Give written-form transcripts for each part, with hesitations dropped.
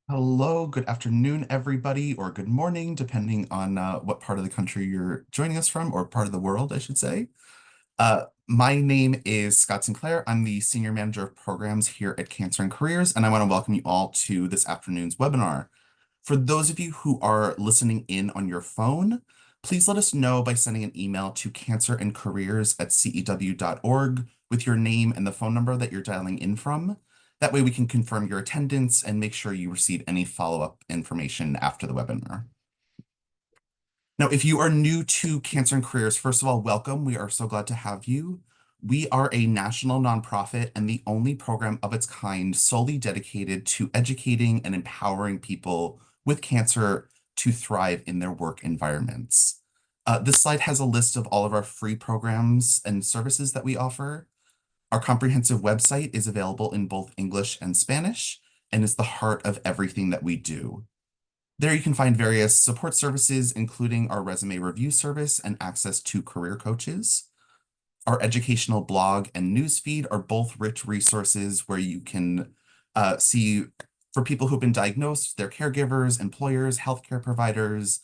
Hello, good afternoon, everybody, or good morning, depending on what part of the country you're joining us from, or part of the world, I should say. My name is Scott Sinclair. I'm the Senior Manager of Programs here at Cancer and Careers, and I want to welcome you all to this afternoon's webinar. For those of you who are listening in on your phone, please let us know by sending an email to cancerandcareers@cew.org with your name and the phone number that you're dialing in from. That way we can confirm your attendance and make sure you receive any follow-up information after the webinar. Now, if you are new to Cancer and Careers, first of all, welcome. We are so glad to have you. We are a national nonprofit and the only program of its kind solely dedicated to educating and empowering people with cancer to thrive in their work environments. This slide has a list of all of our free programs and services that we offer. Our comprehensive website is available in both English and Spanish and is the heart of everything that we do. There you can find various support services, including our resume review service and access to career coaches. Our educational blog and newsfeed are both rich resources where you can see for people who've been diagnosed, their caregivers, employers, healthcare providers.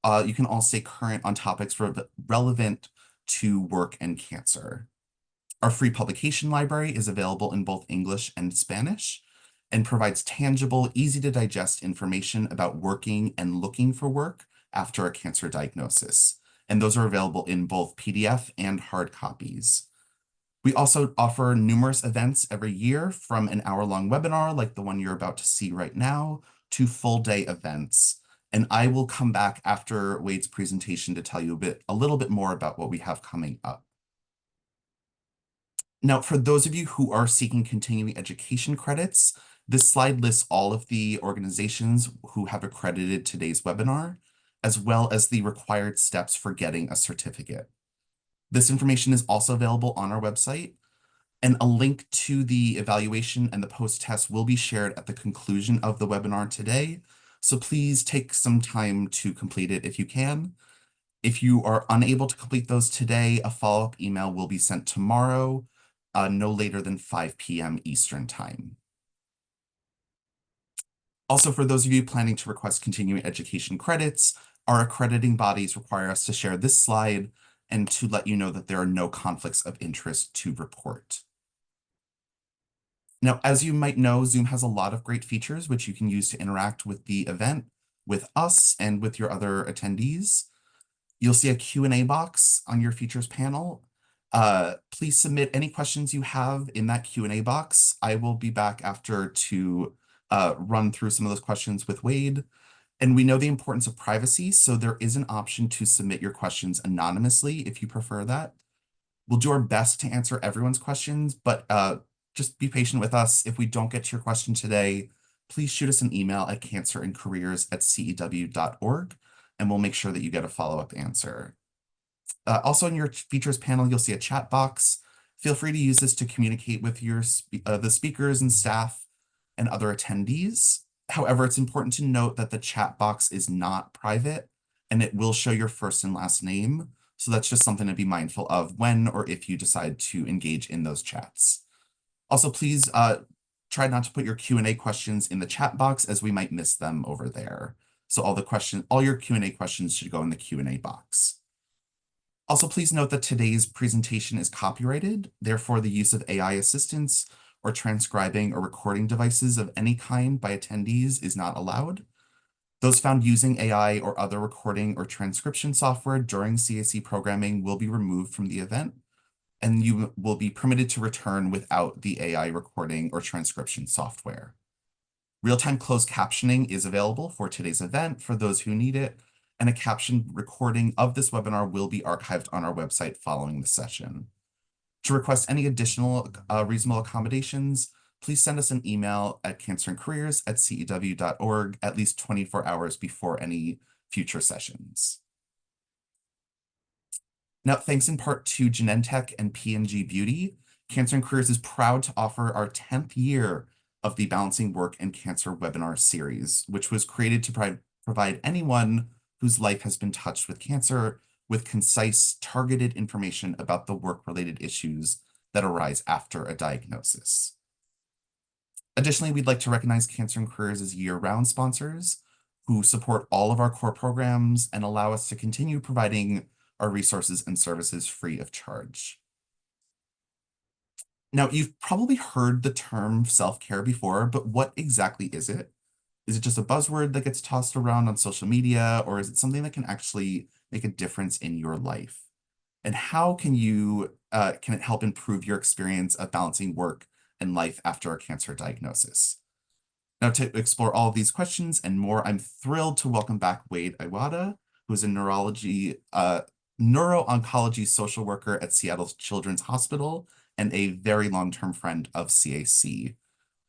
You can all stay current on topics relevant to work and cancer. Our free publication library is available in both English and Spanish and provides tangible, easy to digest information about working and looking for work after a cancer diagnosis. And those are available in both PDF and hard copies. We also offer numerous events every year, from an hour-long webinar like the one you're about to see right now to full-day events. And I will come back after Wade's presentation to tell you a little bit more about what we have coming up. Now, for those of you who are seeking continuing education credits, this slide lists all of the organizations who have accredited today's webinar, as well as the required steps for getting a certificate. This information is also available on our website, and a link to the evaluation and the post-test will be shared at the conclusion of the webinar today. So please take some time to complete it if you can. If you are unable to complete those today, a follow-up email will be sent tomorrow, no later than 5 p.m. Eastern Time. Also, for those of you planning to request continuing education credits, our accrediting bodies require us to share this slide and to let you know that there are no conflicts of interest to report. Now, as you might know, Zoom has a lot of great features which you can use to interact with the event, with us, and with your other attendees. You'll see a Q&A box on your features panel. Please submit any questions you have in that Q&A box. I will be back after to run through some of those questions with Wade. And we know the importance of privacy, so there is an option to submit your questions anonymously if you prefer that. We'll do our best to answer everyone's questions, but just be patient with us. If we don't get to your question today, please shoot us an email at cancerandcareers@cew.org, and we'll make sure that you get a follow-up answer. Also in your features panel, you'll see a chat box. Feel free to use this to communicate with the speakers and staff and other attendees. However, it's important to note that the chat box is not private and it will show your first and last name. So that's just something to be mindful of when or if you decide to engage in those chats. Also, please try not to put your Q&A questions in the chat box as we might miss them over there. So all your Q&A questions should go in the Q&A box. Also, please note that today's presentation is copyrighted. Therefore, the use of AI assistance or transcribing or recording devices of any kind by attendees is not allowed. Those found using AI or other recording or transcription software during CAC programming will be removed from the event, and you will be permitted to return without the AI recording or transcription software. Real-time closed captioning is available for today's event for those who need it, and a captioned recording of this webinar will be archived on our website following the session. To request any additional reasonable accommodations, please send us an email at cancerandcareers@cew.org at least 24 hours before any future sessions. Now, thanks in part to Genentech and P&G Beauty, Cancer and Careers is proud to offer our 10th year of the Balancing Work and Cancer webinar series, which was created to provide anyone whose life has been touched with cancer with concise, targeted information about the work-related issues that arise after a diagnosis. Additionally, we'd like to recognize Cancer and Careers as year-round sponsors who support all of our core programs and allow us to continue providing our resources and services free of charge. Now, you've probably heard the term self-care before, but what exactly is it? Is it just a buzzword that gets tossed around on social media, or is it something that can actually make a difference in your life? And how can it help improve your experience of balancing work and life after a cancer diagnosis? Now, to explore all of these questions and more, I'm thrilled to welcome back Wade Iwata, who is a neuro-oncology social worker at Seattle Children's Hospital and a very long-term friend of CAC.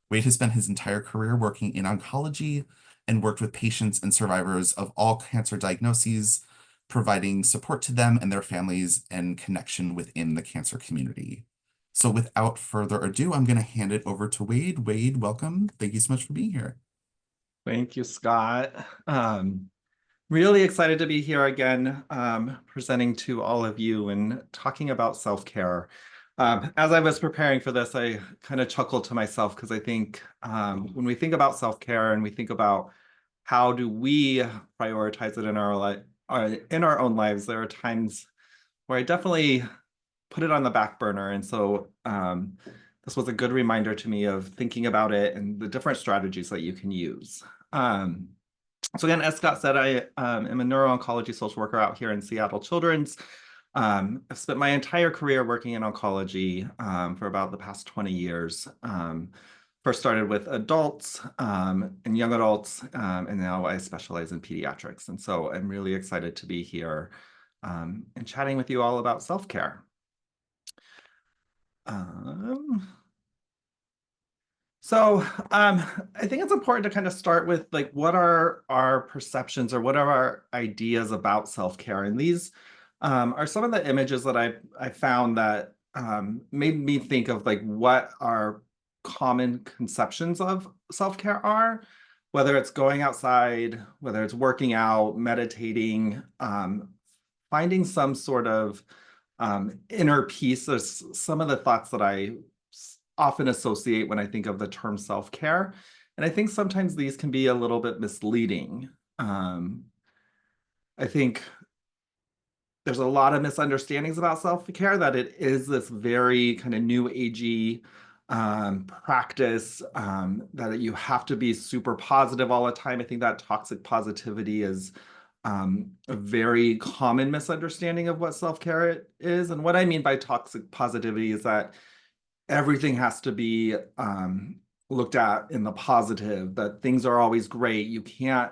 Wade has spent his entire career working in oncology and worked with patients and survivors of all cancer diagnoses, providing support to them and their families and connection within the cancer community. So without further ado, I'm going to hand it over to Wade. Wade, welcome. Thank you so much for being here. Thank you, Scott. Really excited to be here again, presenting to all of you and talking about self-care. As I was preparing for this, I kind of chuckled to myself because I think when we think about self-care and we think about how do we prioritize it in our own lives, there are times where I definitely put it on the back burner. And so this was a good reminder to me of thinking about it and the different strategies that you can use. So again, as Scott said, I am a neuro-oncology social worker out here in Seattle Children's. I've spent my entire career working in oncology for about the past 20 years. First started with adults and young adults, and now I specialize in pediatrics. And so I'm really excited to be here and chatting with you all about self-care. I think it's important to kind of start with like what are our perceptions or what are our ideas about self-care, and these are some of the images that I found that made me think of like what our common conceptions of self-care are, whether it's going outside, whether it's working out, meditating, finding some sort of inner peace. There's some of the thoughts that I often associate when I think of the term self-care. And I think sometimes these can be a little bit misleading. I think there's a lot of misunderstandings about self-care, that it is this very kind of new agey practice, that you have to be super positive all the time. I think that toxic positivity is a very common misunderstanding of what self-care is. And what I mean by toxic positivity is that everything has to be looked at in the positive, that things are always great. You can't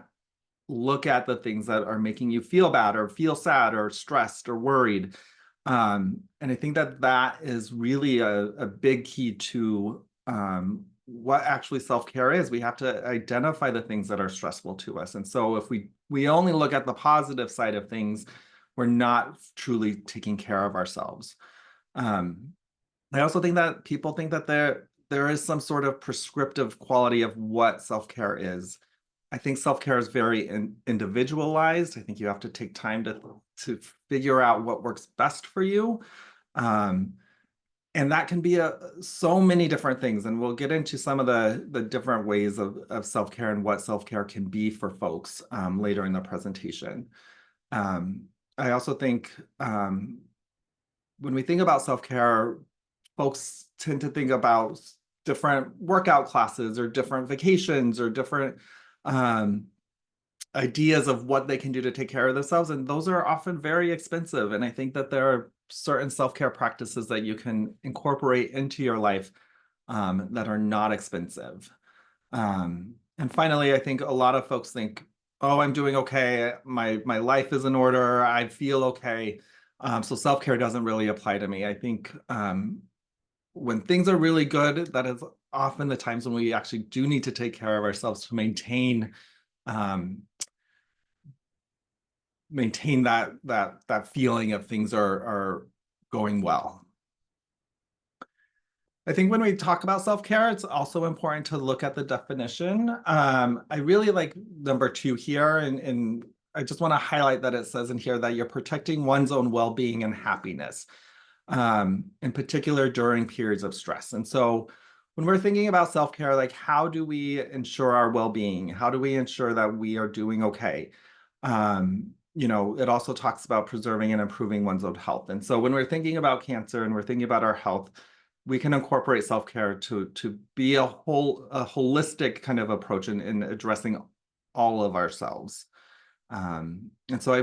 look at the things that are making you feel bad or feel sad or stressed or worried. And I think that that is really a big key to what actually self-care is. We have to identify the things that are stressful to us. And so if we only look at the positive side of things, we're not truly taking care of ourselves. I also think that people think that there is some sort of prescriptive quality of what self-care is. I think self-care is very individualized. I think you have to take time to figure out what works best for you. And that can be so many different things. And we'll get into some of the different ways of self-care and what self-care can be for folks later in the presentation. I also think when we think about self-care, folks tend to think about different workout classes or different vacations or different ideas of what they can do to take care of themselves. And those are often very expensive. And I think that there are certain self-care practices that you can incorporate into your life that are not expensive. And finally, I think a lot of folks think, oh, I'm doing okay. My life is in order. I feel okay. So self-care doesn't really apply to me. I think when things are really good, that is often the times when we actually do need to take care of ourselves to maintain that feeling of things are going well. I think when we talk about self-care, it's also important to look at the definition. I really like number 2 here, and I just want to highlight that it says in here that you're protecting one's own well-being and happiness, in particular during periods of stress. And so when we're thinking about self-care, like how do we ensure our well-being? How do we ensure that we are doing okay? It also talks about preserving and improving one's own health. And so when we're thinking about cancer and we're thinking about our health, we can incorporate self-care to be a holistic kind of approach in addressing all of ourselves. And so I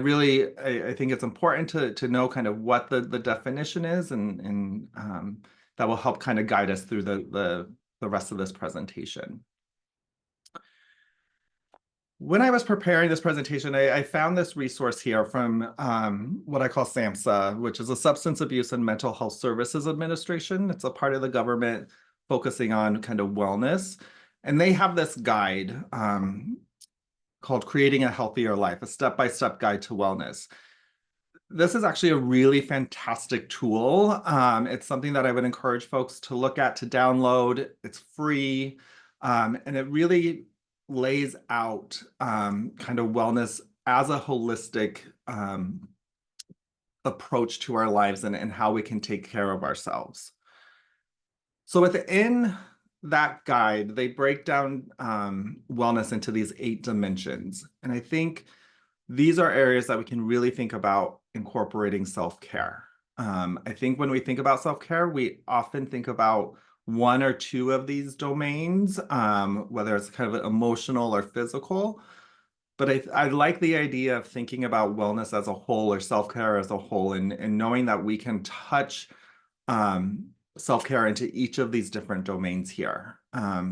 think it's important to know kind of what the definition is, and that will help kind of guide us through the rest of this presentation. When I was preparing this presentation, I found this resource here from what I call SAMHSA, which is a Substance Abuse and Mental Health Services Administration. It's a part of the government focusing on kind of wellness. And they have this guide called Creating a Healthier Life, a step-by-step guide to wellness. This is actually a really fantastic tool. It's something that I would encourage folks to look at, to download. It's free, and it really lays out kind of wellness as a holistic approach to our lives and how we can take care of ourselves. So within that guide, they break down wellness into these 8 dimensions. And I think these are areas that we can really think about incorporating self-care. I think when we think about self-care, we often think about 1 or 2 of these domains, whether it's kind of emotional or physical. But I like the idea of thinking about wellness as a whole, or self-care as a whole, and knowing that we can touch self-care into each of these different domains here. I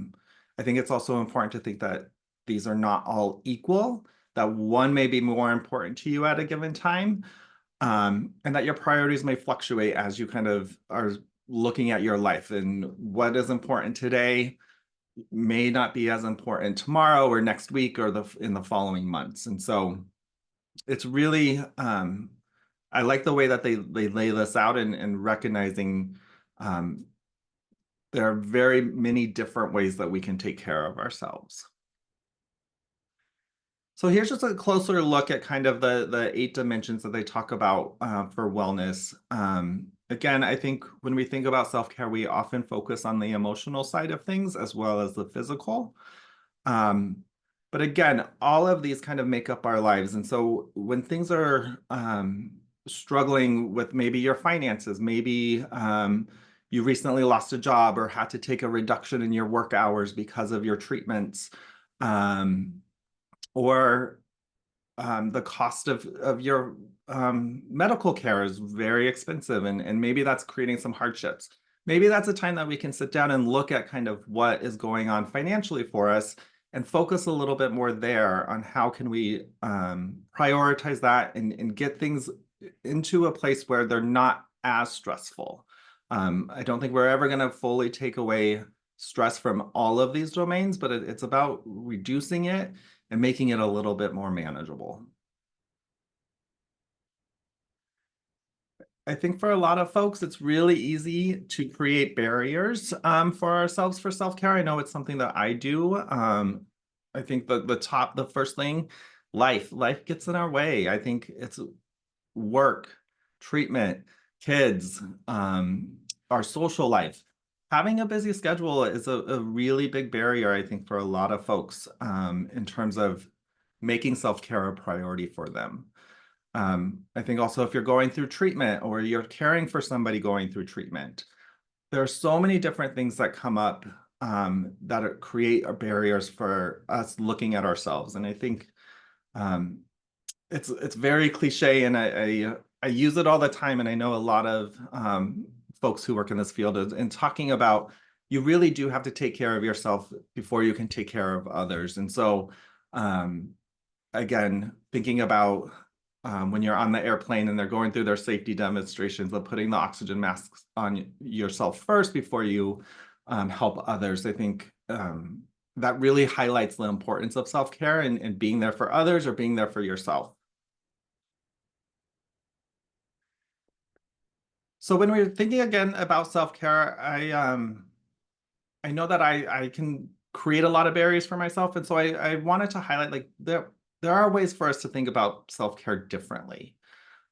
think it's also important to think that these are not all equal, that one may be more important to you at a given time, and that your priorities may fluctuate as you kind of are looking at your life, and what is important today may not be as important tomorrow or next week or in the following months. And so it's really, I like the way that they lay this out, and recognizing there are very many different ways that we can take care of ourselves. So here's just a closer look at kind of the 8 dimensions that they talk about for wellness. Again, I think when we think about self-care, we often focus on the emotional side of things as well as the physical. But again, all of these kind of make up our lives. And so when things are struggling with maybe your finances, maybe you recently lost a job or had to take a reduction in your work hours because of your treatments, or the cost of your medical care is very expensive, and maybe that's creating some hardships. Maybe that's a time that we can sit down and look at kind of what is going on financially for us, and focus a little bit more there on how can we prioritize that and get things into a place where they're not as stressful. I don't think we're ever going to fully take away stress from all of these domains, but it's about reducing it and making it a little bit more manageable. I think for a lot of folks, it's really easy to create barriers for ourselves for self-care. I know it's something that I do. I think the first thing, life gets in our way. I think it's work, treatment, kids, our social life. Having a busy schedule is a really big barrier, I think, for a lot of folks in terms of making self-care a priority for them. I think also if you're going through treatment or you're caring for somebody going through treatment, there are so many different things that come up that create barriers for us looking at ourselves. And I think it's very cliche, and I use it all the time, and I know a lot of folks who work in this field in talking about you really do have to take care of yourself before you can take care of others. And so again, thinking about when you're on the airplane and they're going through their safety demonstrations of putting the oxygen masks on yourself first before you help others, I think that really highlights the importance of self-care and being there for others or being there for yourself. So when we're thinking again about self-care, I know that I can create a lot of barriers for myself, and so I wanted to highlight, like, there are ways for us to think about self-care differently.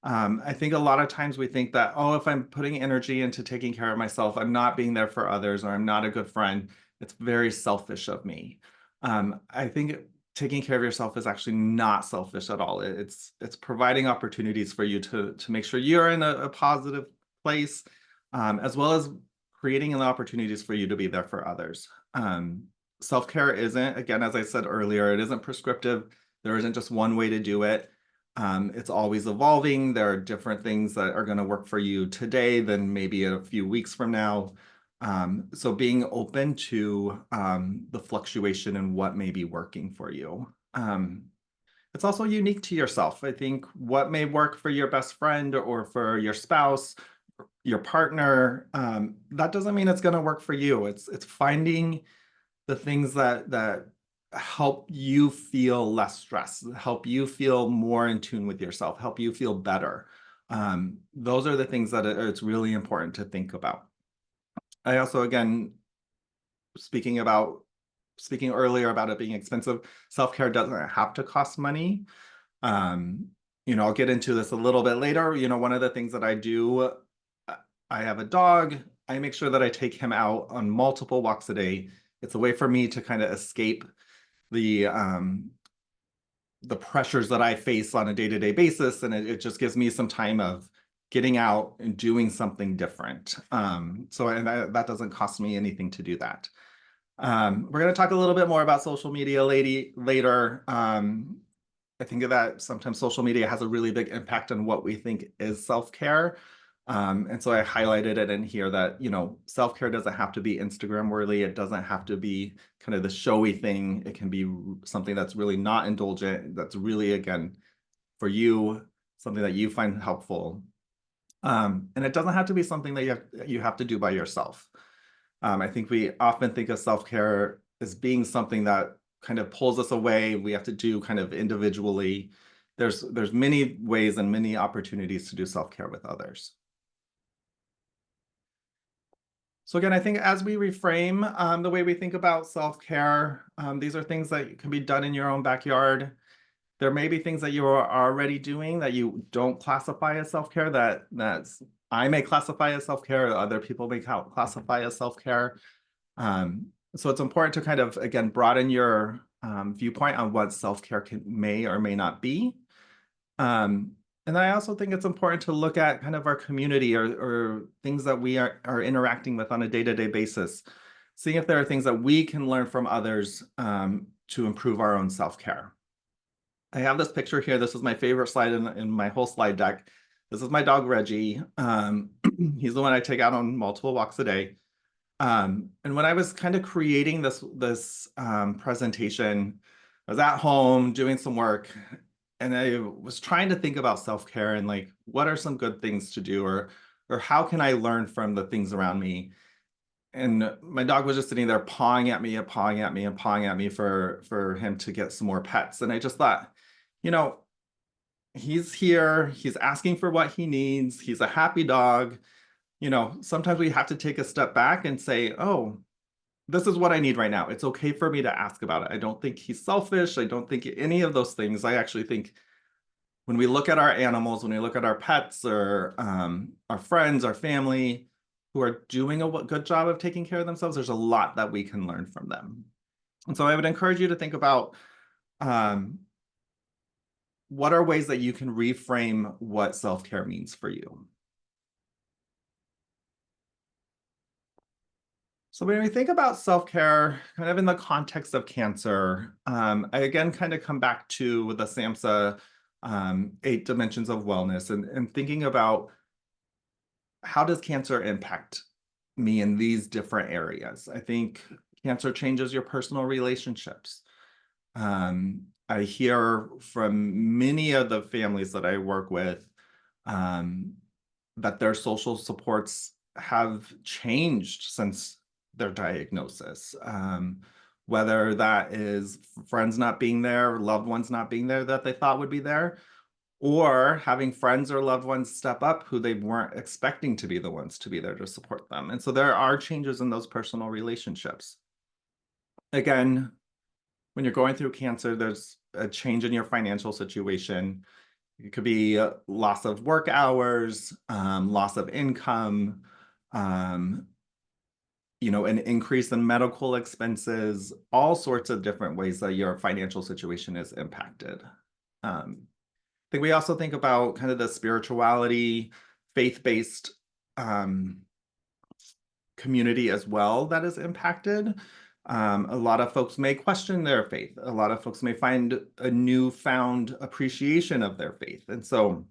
I think a lot of times we think that, oh, if I'm putting energy into taking care of myself, I'm not being there for others, or I'm not a good friend. It's very selfish of me. I think taking care of yourself is actually not selfish at all. It's providing opportunities for you to make sure you're in a positive place, as well as creating the opportunities for you to be there for others. Self-care isn't, again, as I said earlier, it isn't prescriptive. There isn't just one way to do it. It's always evolving. There are different things that are going to work for you today than maybe a few weeks from now. So being open to the fluctuation and what may be working for you. It's also unique to yourself. I think what may work for your best friend or for your spouse, your partner, that doesn't mean it's going to work for you. It's finding the things that help you feel less stressed, help you feel more in tune with yourself, help you feel better. Those are the things that it's really important to think about. I also, again, speaking earlier about it being expensive, self-care doesn't have to cost money. I'll get into this a little bit later. One of the things that I do, I have a dog. I make sure that I take him out on multiple walks a day. It's a way for me to kind of escape the pressures that I face on a day-to-day basis, and it just gives me some time of getting out and doing something different. That doesn't cost me anything to do that. We're going to talk a little bit more about social media later. I think that sometimes social media has a really big impact on what we think is self-care. And so I highlighted it in here that, self-care doesn't have to be Instagram worthy. It doesn't have to be kind of the showy thing. It can be something that's really not indulgent. That's really, again, for you, something that you find helpful. And it doesn't have to be something that you have to do by yourself. I think we often think of self-care as being something that kind of pulls us away. We have to do kind of individually. There's many ways and many opportunities to do self-care with others. So again, I think as we reframe the way we think about self-care, these are things that can be done in your own backyard. There may be things that you are already doing that you don't classify as self-care that's I may classify as self-care, other people may classify as self-care. So it's important to kind of, again, broaden your viewpoint on what self-care may or may not be. And I also think it's important to look at kind of our community or things that we are interacting with on a day-to-day basis, seeing if there are things that we can learn from others to improve our own self-care. I have this picture here. This is my favorite slide in my whole slide deck. This is my dog, Reggie. He's the one I take out on multiple walks a day. And when I was kind of creating this presentation, I was at home doing some work, and I was trying to think about self-care and like, what are some good things to do, or how can I learn from the things around me? And my dog was just sitting there pawing at me and pawing at me and pawing at me for him to get some more pets. And I just thought, he's here, he's asking for what he needs, he's a happy dog. Sometimes we have to take a step back and say, oh, this is what I need right now. It's okay for me to ask about it. I don't think he's selfish. I don't think any of those things. I actually think when we look at our animals, when we look at our pets or our friends, our family who are doing a good job of taking care of themselves, there's a lot that we can learn from them. And so I would encourage you to think about what are ways that you can reframe what self-care means for you. So when we think about self-care, kind of in the context of cancer, I again kind of come back to the SAMHSA 8 dimensions of wellness and thinking about how does cancer impact me in these different areas. I think cancer changes your personal relationships. I hear from many of the families that I work with that their social supports have changed since their diagnosis. Whether that is friends not being there, loved ones not being there that they thought would be there, or having friends or loved ones step up who they weren't expecting to be the ones to be there to support them. And so there are changes in those personal relationships. Again, when you're going through cancer, there's a change in your financial situation. It could be loss of work hours, loss of income, um, an increase in medical expenses, all sorts of different ways that your financial situation is impacted. I think we also think about kind of the spirituality, faith-based community as well that is impacted. A lot of folks may question their faith. A lot of folks may find a newfound appreciation of their faith. And so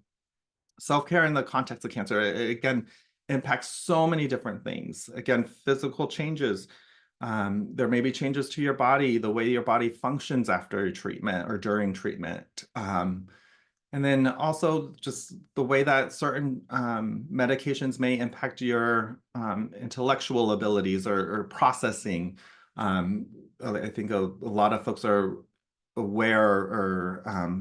self-care in the context of cancer, again, impacts so many different things. Again, physical changes. There may be changes to your body, the way your body functions after treatment or during treatment. And then also just the way that certain medications may impact your intellectual abilities or processing. I think a lot of folks are aware or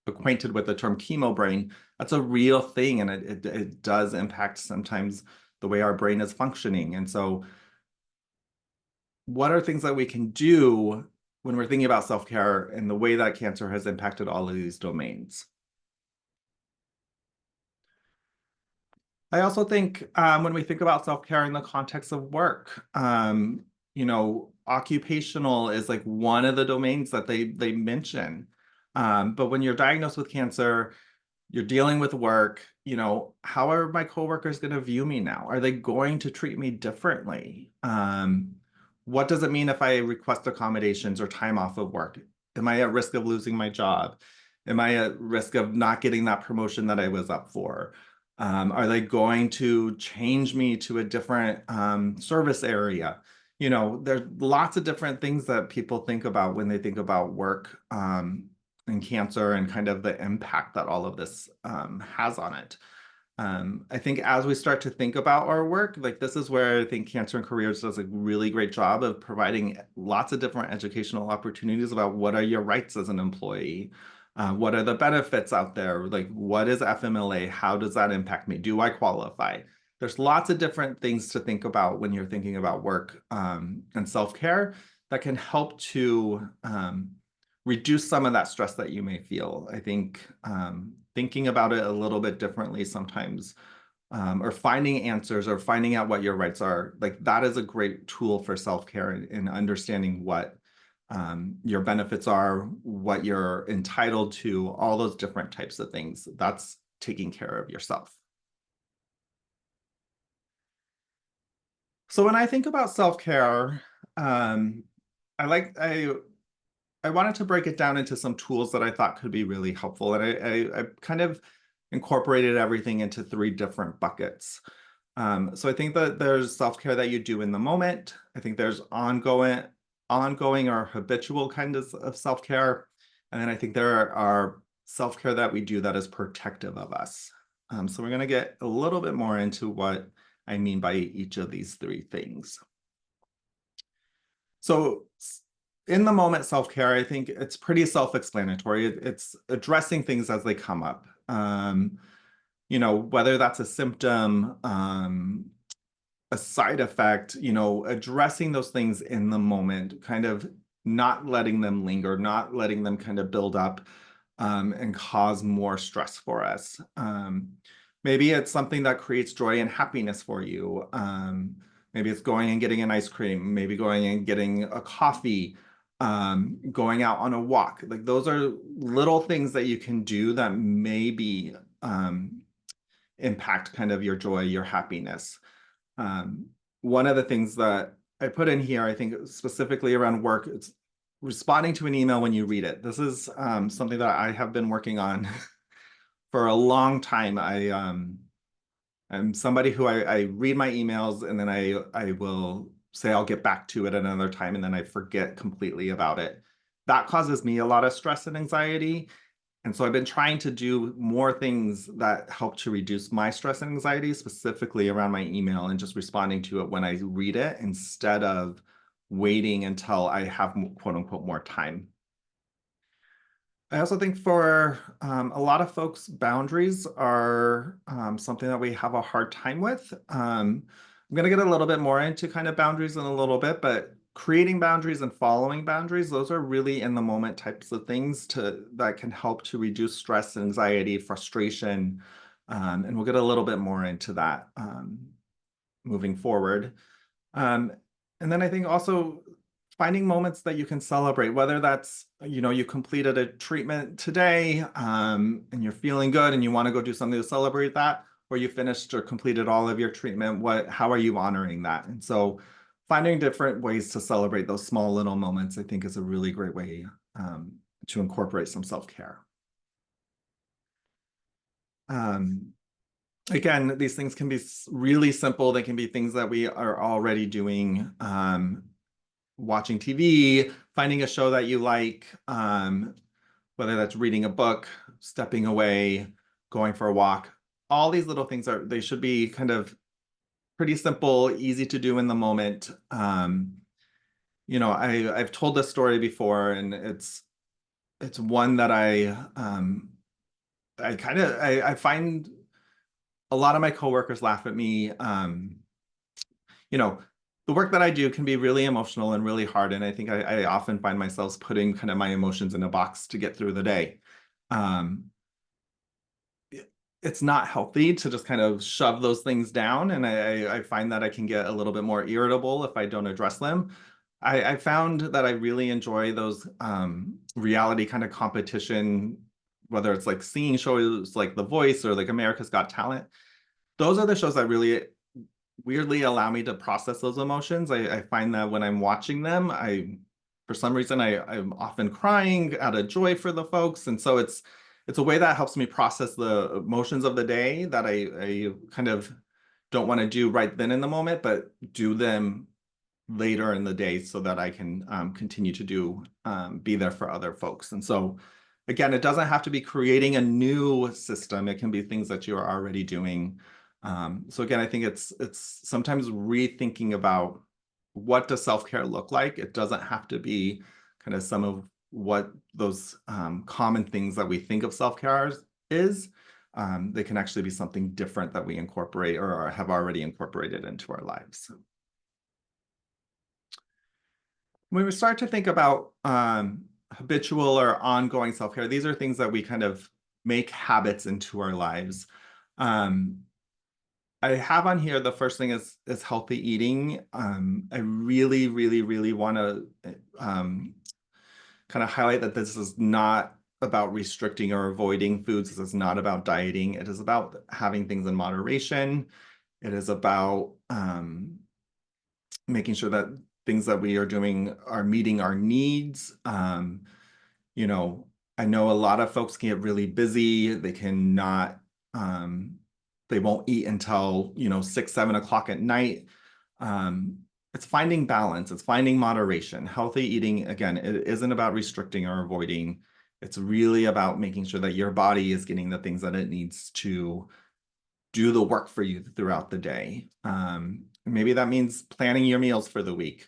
acquainted with the term chemo brain. That's a real thing, and it does impact sometimes the way our brain is functioning. And so what are things that we can do when we're thinking about self-care and the way that cancer has impacted all of these domains? I also think when we think about self-care in the context of work, occupational is like one of the domains that they mention. But when you're diagnosed with cancer, you're dealing with work, how are my coworkers going to view me now? Are they going to treat me differently? What does it mean if I request accommodations or time off of work? Am I at risk of losing my job? Am I at risk of not getting that promotion that I was up for? Are they going to change me to a different service area? There's lots of different things that people think about when they think about work and cancer and kind of the impact that all of this has on it. I think as we start to think about our work, like this is where I think Cancer and Careers does a really great job of providing lots of different educational opportunities about what are your rights as an employee. What are the benefits out there? Like, what is FMLA? How does that impact me? Do I qualify? There's lots of different things to think about when you're thinking about work and self-care that can help to reduce some of that stress that you may feel. I think thinking about it a little bit differently sometimes, or finding answers or finding out what your rights are, like that is a great tool for self-care and understanding what your benefits are, what you're entitled to, all those different types of things. That's taking care of yourself. So when I think about self-care, I wanted to break it down into some tools that I thought could be really helpful. And I kind of incorporated everything into 3 different buckets. So I think that there's self-care that you do in the moment. I think there's ongoing or habitual kinds of self-care. And then I think there are self-care that we do that is protective of us. So we're going to get a little bit more into what I mean by each of these 3 things. So in the moment self-care, I think it's pretty self-explanatory. It's addressing things as they come up. Whether that's a symptom, a side effect, addressing those things in the moment, kind of not letting them linger, not letting them kind of build up and cause more stress for us. Maybe it's something that creates joy and happiness for you. Maybe it's going and getting an ice cream, maybe going and getting a coffee, going out on a walk. Like those are little things that you can do that maybe impact kind of your joy, your happiness. One of the things that I put in here, I think specifically around work, it's responding to an email when you read it. This is something that I have been working on for a long time. I'm somebody who I read my emails and then I will say I'll get back to it at another time and then I forget completely about it. That causes me a lot of stress and anxiety. And so I've been trying to do more things that help to reduce my stress and anxiety, specifically around my email and just responding to it when I read it instead of waiting until I have quote unquote more time. I also think for a lot of folks, boundaries are something that we have a hard time with. I'm going to get a little bit more into kind of boundaries in a little bit, but creating boundaries and following boundaries, those are really in the moment types of things that can help to reduce stress, anxiety, frustration. And we'll get a little bit more into that moving forward. Um, and then I think also finding moments that you can celebrate, whether that's, you completed a treatment today and you're feeling good and you want to go do something to celebrate that, or you finished or completed all of your treatment, how are you honoring that? And so finding different ways to celebrate those small little moments, I think, is a really great way to incorporate some self-care. Again, these things can be really simple. They can be things that we are already doing. Watching TV, finding a show that you like, whether that's reading a book, stepping away, going for a walk. All these little things they should be kind of pretty simple, easy to do in the moment. I've told this story before, and it's one that I find a lot of my coworkers laugh at me. The work that I do can be really emotional and really hard, and I think I often find myself putting kind of my emotions in a box to get through the day. It's not healthy to just kind of shove those things down, and I find that I can get a little bit more irritable if I don't address them. I found that I really enjoy those reality kind of competition, whether it's like singing shows like The Voice or like America's Got Talent. Those are the shows that really weirdly allow me to process those emotions. I find that when I'm watching them, for some reason, I'm often crying out of joy for the folks. And so it's a way that helps me process the emotions of the day that I kind of don't want to do right then in the moment, but do them later in the day so that I can continue to be there for other folks. And so again, it doesn't have to be creating a new system. It can be things that you are already doing. So again, I think it's sometimes rethinking about what does self-care look like. It doesn't have to be kind of some of what those common things that we think of self-care is. They can actually be something different that we incorporate or have already incorporated into our lives. When we start to think about habitual or ongoing self-care, these are things that we kind of make habits into our lives. I have on here, the first thing is healthy eating. I really, really, really want to kind of highlight that this is not about restricting or avoiding foods. This is not about dieting. It is about having things in moderation. It is about making sure that things that we are doing are meeting our needs. I know a lot of folks can get really busy. They cannot, they won't eat until, 6, 7 o'clock at night. It's finding balance. It's finding moderation. Healthy eating, again, it isn't about restricting or avoiding. It's really about making sure that your body is getting the things that it needs to do the work for you throughout the day. Maybe that means planning your meals for the week.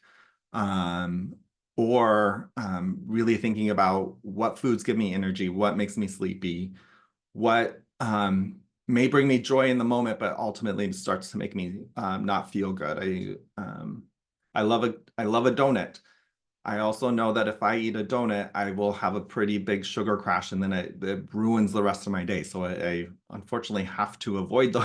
Or really thinking about what foods give me energy, what makes me sleepy, what may bring me joy in the moment, but ultimately starts to make me not feel good. I love a donut. I also know that if I eat a donut, I will have a pretty big sugar crash, and then it ruins the rest of my day. So I unfortunately have to avoid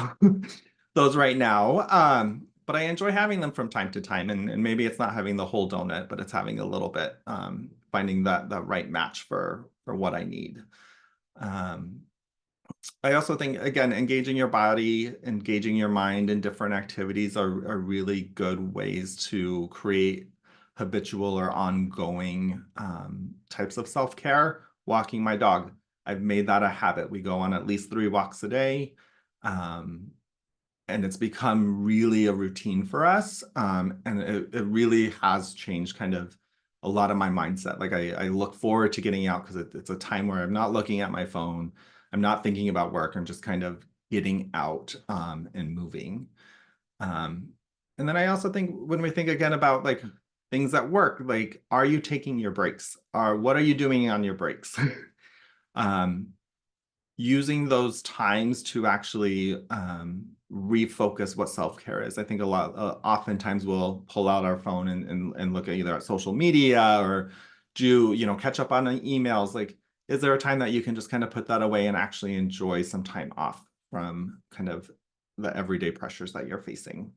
those right now. But I enjoy having them from time to time, and maybe it's not having the whole donut, but it's having a little bit, finding that right match for what I need. I also think, again, engaging your body, engaging your mind in different activities are really good ways to create habitual or ongoing types of self-care. Walking my dog, I've made that a habit. We go on at least 3 walks a day. And it's become really a routine for us. And it really has changed kind of a lot of my mindset. Like I look forward to getting out because it's a time where I'm not looking at my phone. I'm not thinking about work. I'm just kind of getting out and moving. And then I also think when we think again about like things at work, like, are you taking your breaks? Or what are you doing on your breaks? Using those times to actually refocus what self-care is. I think oftentimes we'll pull out our phone and look at either at social media or do, catch up on emails. Like, is there a time that you can just kind of put that away and actually enjoy some time off from kind of the everyday pressures that you're facing?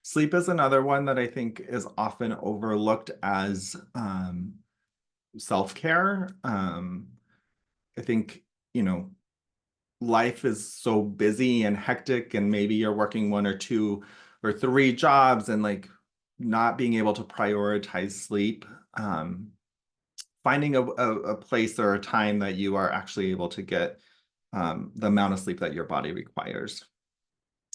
Sleep is another one that I think is often overlooked as self-care. I think, life is so busy and hectic, and maybe you're working 1 or 2 or 3 jobs and like not being able to prioritize sleep. Finding a place or a time that you are actually able to get the amount of sleep that your body requires.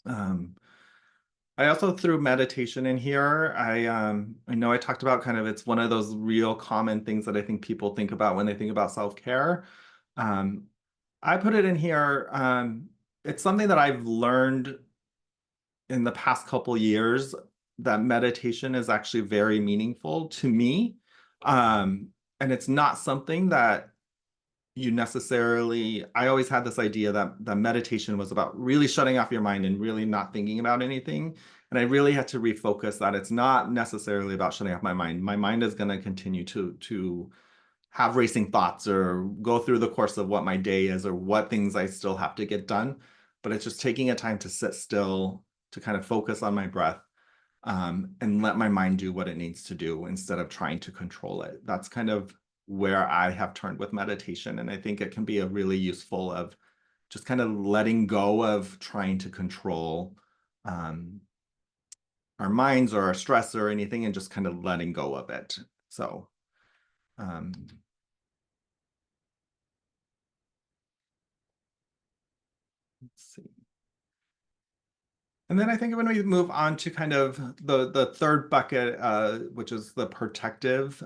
I also threw meditation in here. I know I talked about kind of, it's one of those real common things that I think people think about when they think about self-care. I put it in here. It's something that I've learned in the past couple years, that meditation is actually very meaningful to me. And it's not something that I always had this idea that meditation was about really shutting off your mind and really not thinking about anything. And I really had to refocus that it's not necessarily about shutting off my mind. My mind is going to continue to have racing thoughts or go through the course of what my day is or what things I still have to get done. But it's just taking a time to sit still, to kind of focus on my breath, and let my mind do what it needs to do instead of trying to control it. That's kind of where I have turned with meditation. And I think it can be a really useful of just kind of letting go of trying to control our minds or our stress or anything, and just kind of letting go of it. So let's see. And then I think when we move on to kind of the third bucket, which is the protective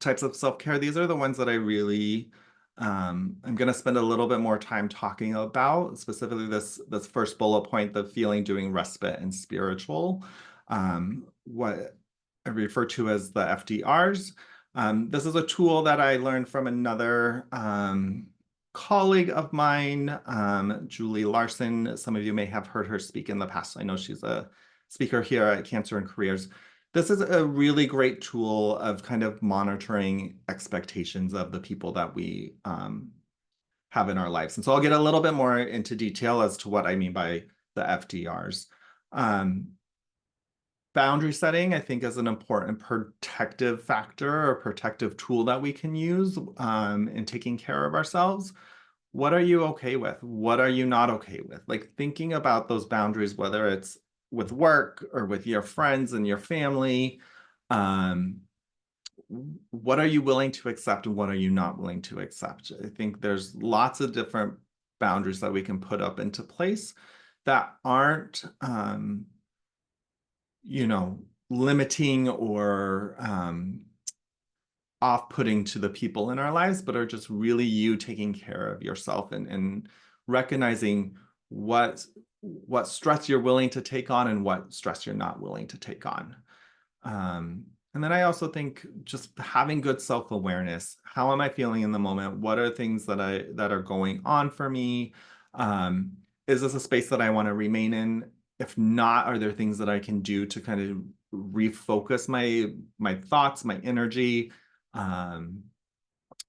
types of self-care, these are the ones that I really I'm going to spend a little bit more time talking about, specifically this first bullet point, the feeling, doing, respite, and spiritual, what I refer to as the FDRs. This is a tool that I learned from another colleague of mine, Julie Larson. Some of you may have heard her speak in the past. I know she's a speaker here at Cancer and Careers. This is a really great tool of kind of monitoring expectations of the people that we have in our lives. And so I'll get a little bit more into detail as to what I mean by the FDRs. Boundary setting, I think, is an important protective factor or protective tool that we can use in taking care of ourselves. What are you okay with? What are you not okay with? Like, thinking about those boundaries, whether it's with work or with your friends and your family. What are you willing to accept and what are you not willing to accept? I think there's lots of different boundaries that we can put up into place that aren't limiting or off-putting to the people in our lives, but are just really you taking care of yourself and recognizing what stress you're willing to take on and what stress you're not willing to take on. And then I also think just having good self-awareness. How am I feeling in the moment? What are things that are going on for me? Is this a space that I want to remain in? If not, are there things that I can do to kind of refocus my thoughts, my energy?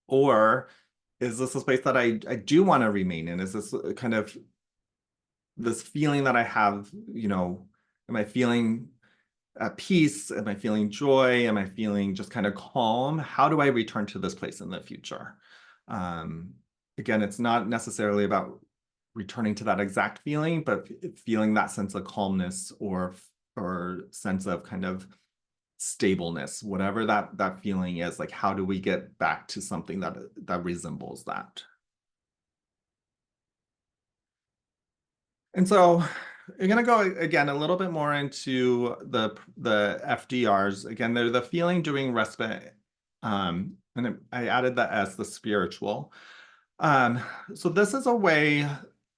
Or is this a space that I do want to remain in? Is this kind of this feeling that I have, am I feeling at peace? Am I feeling joy? Am I feeling just kind of calm? How do I return to this place in the future? Again, it's not necessarily about returning to that exact feeling, but feeling that sense of calmness or sense of kind of stableness, whatever that feeling is. Like, how do we get back to something that resembles that? And so I'm going to go again a little bit more into the FDRs. Again, they're the feeling, doing, respite, and I added the S, the spiritual. So this is a way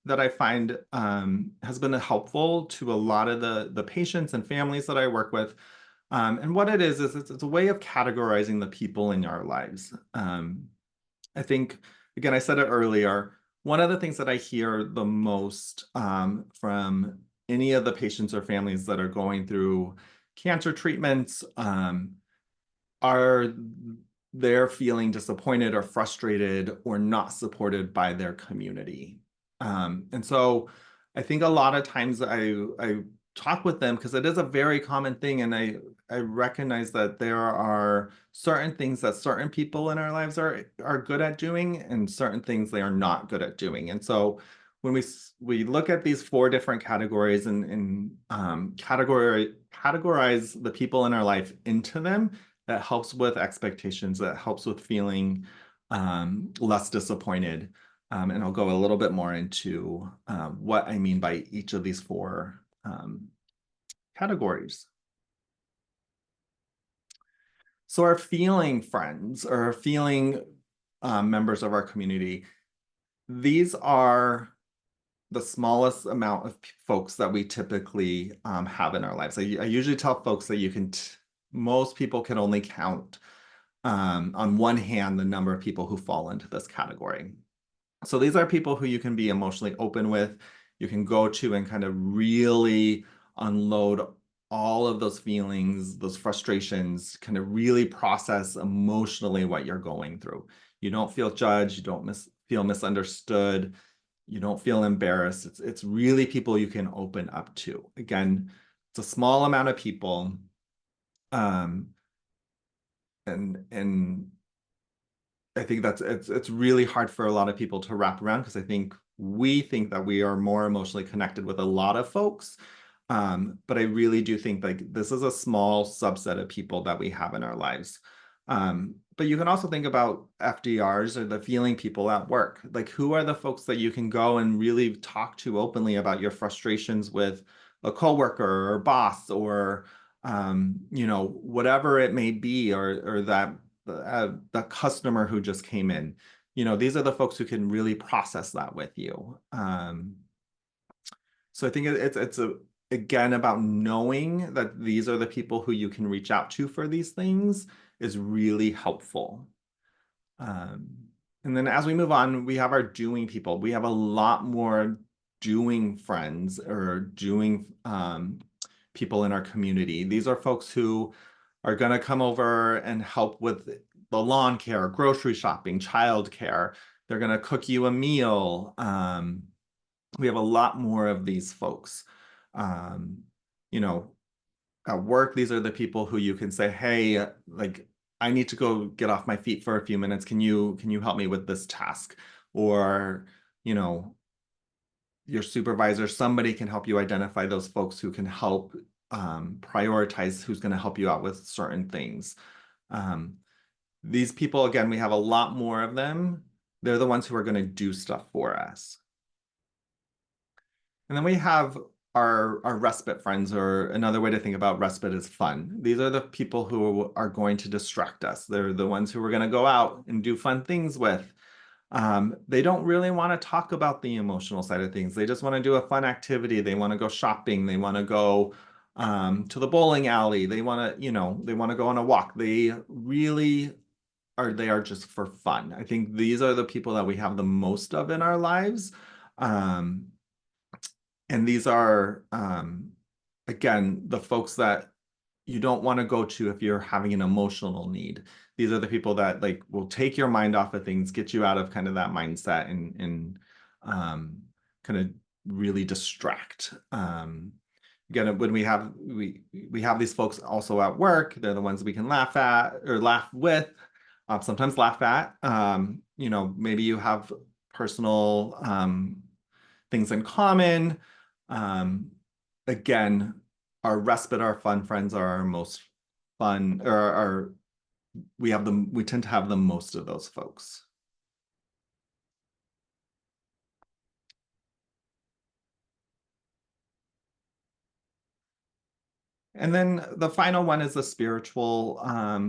that I find has been helpful to a lot of the patients and families that I work with. And what it is it's a way of categorizing the people in our lives. I think, again, I said it earlier, one of the things that I hear the most from any of the patients or families that are going through cancer treatments are they're feeling disappointed or frustrated or not supported by their community. And so I think a lot of times I talk with them because it is a very common thing, and I recognize that there are certain things that certain people in our lives are good at doing, and certain things they are not good at doing. And so when we look at these four different categories and categorize the people in our life into them, that helps with expectations, that helps with feeling less disappointed. And I'll go a little bit more into what I mean by each of these four categories. So our feeling friends or our feeling members of our community, these are the smallest amount of folks that we typically have in our lives. I usually tell folks that most people can only count on one hand the number of people who fall into this category. So these are people who you can be emotionally open with, you can go to and kind of really unload all of those feelings, those frustrations, kind of really process emotionally what you're going through. You don't feel judged, you don't feel misunderstood, you don't feel embarrassed. It's really people you can open up to. Again, it's a small amount of people. And I think it's really hard for a lot of people to wrap around, because I think we think that we are more emotionally connected with a lot of folks. But I really do think like this is a small subset of people that we have in our lives. But you can also think about FDRs, or the feeling people at work. Like, who are the folks that you can go and really talk to openly about your frustrations with a coworker or boss, or whatever it may be, or that the customer who just came in. These are the folks who can really process that with you. So I think it's again about knowing that these are the people who you can reach out to for these things is really helpful. And then as we move on, we have our doing people. We have a lot more doing friends or doing people in our community. These are folks who are going to come over and help with the lawn care, grocery shopping, child care. They're going to cook you a meal. We have a lot more of these folks. At work, these are the people who you can say, hey, like, I need to go get off my feet for a few minutes. Can you help me with this task? Or, your supervisor, somebody can help you identify those folks who can help prioritize who's going to help you out with certain things. These people, again, we have a lot more of them. They're the ones who are going to do stuff for us. And then we have our respite friends, or another way to think about respite is fun. These are the people who are going to distract us. They're the ones who we're going to go out and do fun things with. They don't really want to talk about the emotional side of things. They just want to do a fun activity. They want to go shopping. They want to go to the bowling alley. They want to, they want to go on a walk. They really they are just for fun. I think these are the people that we have the most of in our lives. And these are, again, the folks that you don't want to go to if you're having an emotional need. These are the people that like will take your mind off of things, get you out of kind of that mindset, and kind of really distract. Again, when we have these folks also at work, they're the ones we can laugh at or laugh with, sometimes laugh at. Maybe you have personal things in common. Again, our respite, our fun friends are our most fun, or we tend to have the most of those folks. And then the final one is the spiritual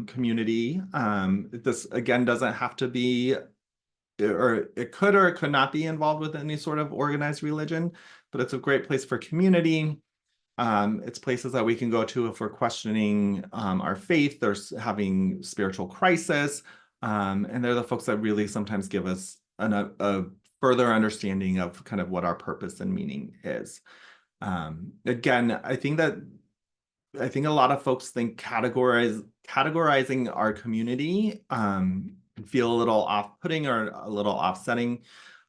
community. This, again, doesn't have to be, or it could not be involved with any sort of organized religion, but it's a great place for community. It's places that we can go to if we're questioning our faith or having spiritual crisis. And they're the folks that really sometimes give us a further understanding of kind of what our purpose and meaning is. Again, I think a lot of folks think categorizing our community can feel a little off-putting or a little offsetting.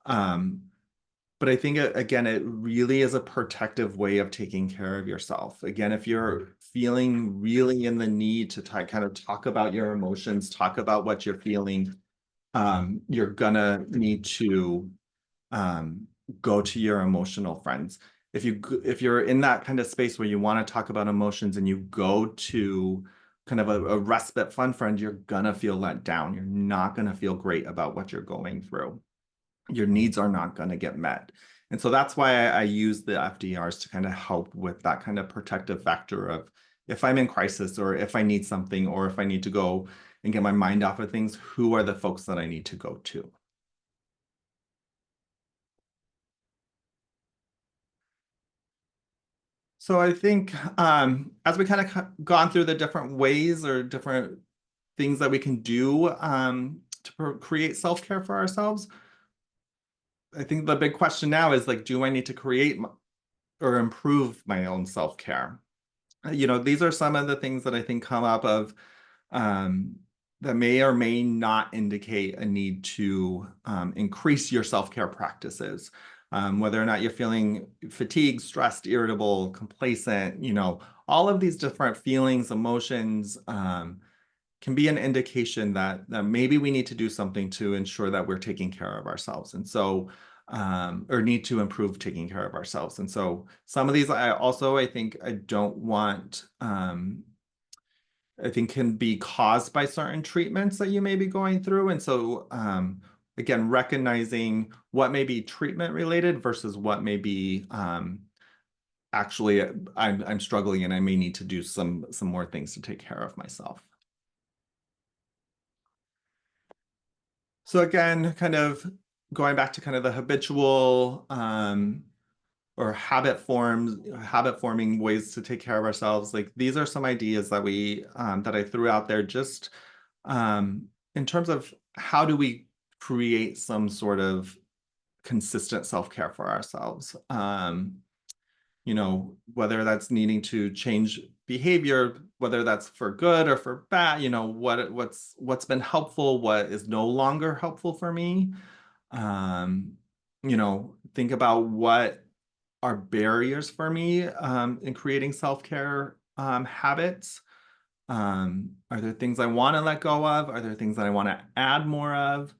But I think, again, it really is a protective way of taking care of yourself. Again, if you're feeling really in the need to kind of talk about your emotions, talk about what you're feeling, you're gonna need to go to your emotional friends. If you're in that kind of space where you want to talk about emotions and you go to kind of a respite fun friend, you're gonna feel let down. You're not gonna feel great about what you're going through. Your needs are not gonna get met. And so that's why I use the FDRs to kind of help with that kind of protective factor of if I'm in crisis or if I need something or if I need to go and get my mind off of things, who are the folks that I need to go to? So I think as we kind of gone through the different ways or different things that we can do to create self-care for ourselves, I think the big question now is like, do I need to create or improve my own self-care? These are some of the things that I think come up of um, that may or may not indicate a need to increase your self-care practices. Whether or not you're feeling fatigued, stressed, irritable, complacent, all of these different feelings, emotions can be an indication that maybe we need to do something to ensure that we're taking care of ourselves. And so, or need to improve taking care of ourselves. And so some of these I think I don't want, I think can be caused by certain treatments that you may be going through. And so, again, recognizing what may be treatment related versus what may be actually I'm struggling and I may need to do some more things to take care of myself. So again, kind of going back to kind of the habitual or habit forming ways to take care of ourselves. Like these are some ideas that that I threw out there just in terms of how do we create some sort of consistent self-care for ourselves. Whether that's needing to change behavior, whether that's for good or for bad, what's been helpful, what is no longer helpful for me. Um, think about what are barriers for me in creating self-care habits. Are there things I want to let go of? Are there things that I want to add more of?